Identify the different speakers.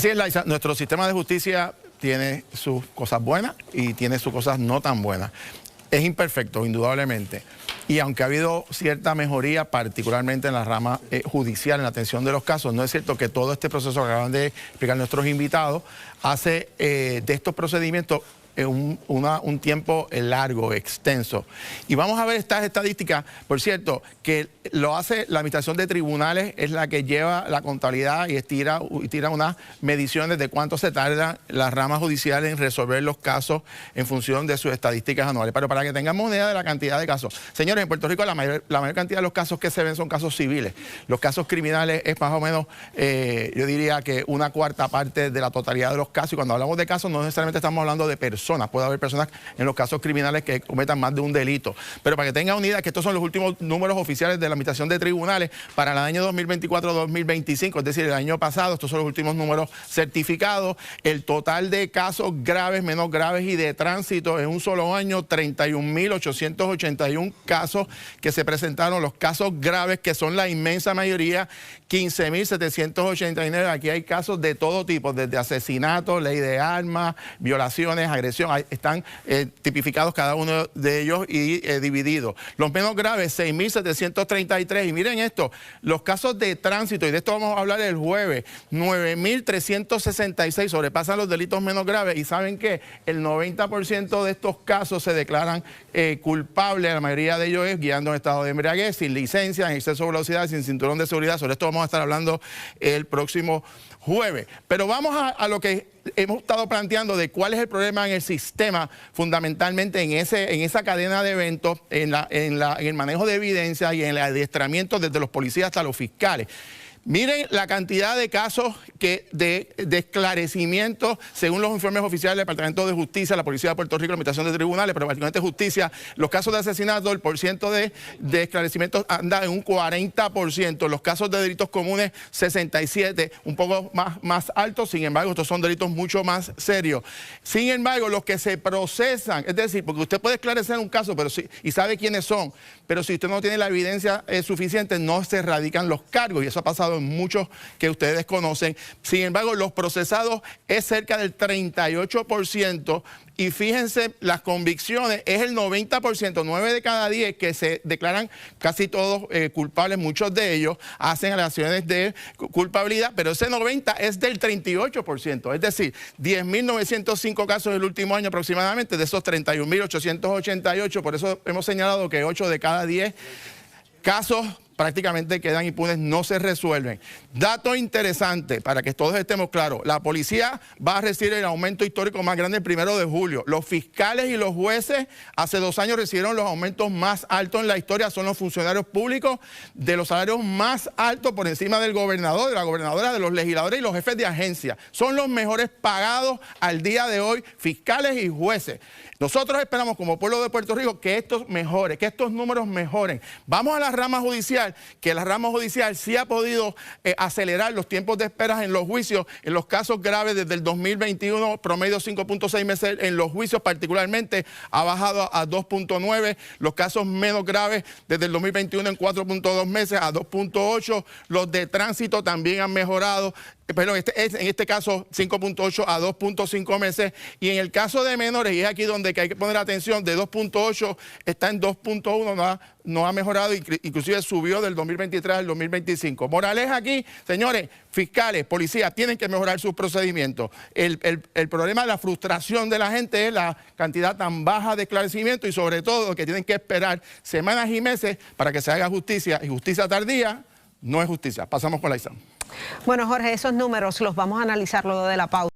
Speaker 1: Así es, Laisa, nuestro sistema de justicia tiene sus cosas buenas y tiene sus cosas no tan buenas. Es imperfecto, indudablemente. Y aunque ha habido cierta mejoría, particularmente en la rama judicial, en la atención de los casos, no es cierto que todo este proceso que acaban de explicar nuestros invitados hace de estos procedimientos un tiempo largo, extenso. Y vamos a ver estas estadísticas, por cierto, que lo hace la Administración de Tribunales, es la que lleva la contabilidad y tira unas mediciones de cuánto se tarda la rama judicial en resolver los casos en función de sus estadísticas anuales. Pero para que tengamos una idea de la cantidad de casos. Señores, en Puerto Rico la mayor cantidad de los casos que se ven son casos civiles. Los casos criminales es más o menos, yo diría que una cuarta parte de la totalidad de los casos. Y cuando hablamos de casos no necesariamente estamos hablando de personas. Puede haber personas en los casos criminales que cometan más de un delito. Pero para que tengan una idea, que estos son los últimos números oficiales de la Administración de Tribunales para el año 2024-2025, es decir, el año pasado, estos son los últimos números certificados. El total de casos graves, menos graves y de tránsito en un solo año, 31.881 casos que se presentaron. Los casos graves, que son la inmensa mayoría, 15.789. Aquí hay casos de todo tipo, desde asesinatos, ley de armas, violaciones, agresiones. Están tipificados cada uno de ellos y divididos. Los menos graves, 6.733. Y miren esto, los casos de tránsito, y de esto vamos a hablar el jueves, 9.366 sobrepasan los delitos menos graves. Y ¿saben qué? El 90% de estos casos se declaran culpables. La mayoría de ellos es guiando en estado de embriaguez, sin licencia, en exceso de velocidad, sin cinturón de seguridad. Sobre esto vamos a estar hablando el próximo jueves. Pero vamos a lo que hemos estado planteando de cuál es el problema en el sistema, fundamentalmente en esa cadena de eventos, en el manejo de evidencia y en el adiestramiento desde los policías hasta los fiscales. Miren la cantidad de casos de esclarecimiento, según los informes oficiales del Departamento de Justicia, la Policía de Puerto Rico, la Administración de Tribunales, pero particularmente Justicia. Los casos de asesinato, el porciento de esclarecimiento anda en un 40%. Los casos de delitos comunes, 67%, un poco más alto. Sin embargo, estos son delitos mucho más serios. Sin embargo, los que se procesan, es decir, porque usted puede esclarecer un caso y sabe quiénes son, pero si usted no tiene la evidencia suficiente, no se radican los cargos. Y eso ha pasado en muchos que ustedes conocen. Sin embargo, los procesados es cerca del 38%. Y fíjense, las convicciones es el 90%, 9 de cada 10 que se declaran casi todos culpables. Muchos de ellos hacen alegaciones de culpabilidad, pero ese 90 es del 38%. Es decir, 10.905 casos el último año aproximadamente, de esos 31.888. Por eso hemos señalado que 8 de cada 10 casos prácticamente quedan impunes, no se resuelven. Dato interesante, para que todos estemos claros, la policía va a recibir el aumento histórico más grande el 1 de julio. Los fiscales y los jueces hace 2 años recibieron los aumentos más altos en la historia, son los funcionarios públicos de los salarios más altos por encima del gobernador, de la gobernadora, de los legisladores y los jefes de agencia. Son los mejores pagados al día de hoy, fiscales y jueces. Nosotros esperamos como pueblo de Puerto Rico que esto mejore, que estos números mejoren. Vamos a la rama judicial, que la rama judicial sí ha podido acelerar los tiempos de espera en los juicios, en los casos graves desde el 2021, promedio 5.6 meses en los juicios particularmente, ha bajado a 2.9, los casos menos graves desde el 2021 en 4.2 meses a 2.8, los de tránsito también han mejorado, pero en este caso 5.8 a 2.5 meses, y en el caso de menores, y es aquí donde hay que poner atención, de 2.8 está en 2.1, no ha mejorado, inclusive subió del 2023 al 2025. Moraleja aquí, señores, fiscales, policías, tienen que mejorar sus procedimientos. El problema de la frustración de la gente es la cantidad tan baja de esclarecimiento y sobre todo que tienen que esperar semanas y meses para que se haga justicia, y justicia tardía no es justicia. Pasamos con Laisa.
Speaker 2: Bueno, Jorge, esos números los vamos a analizar luego de la pausa.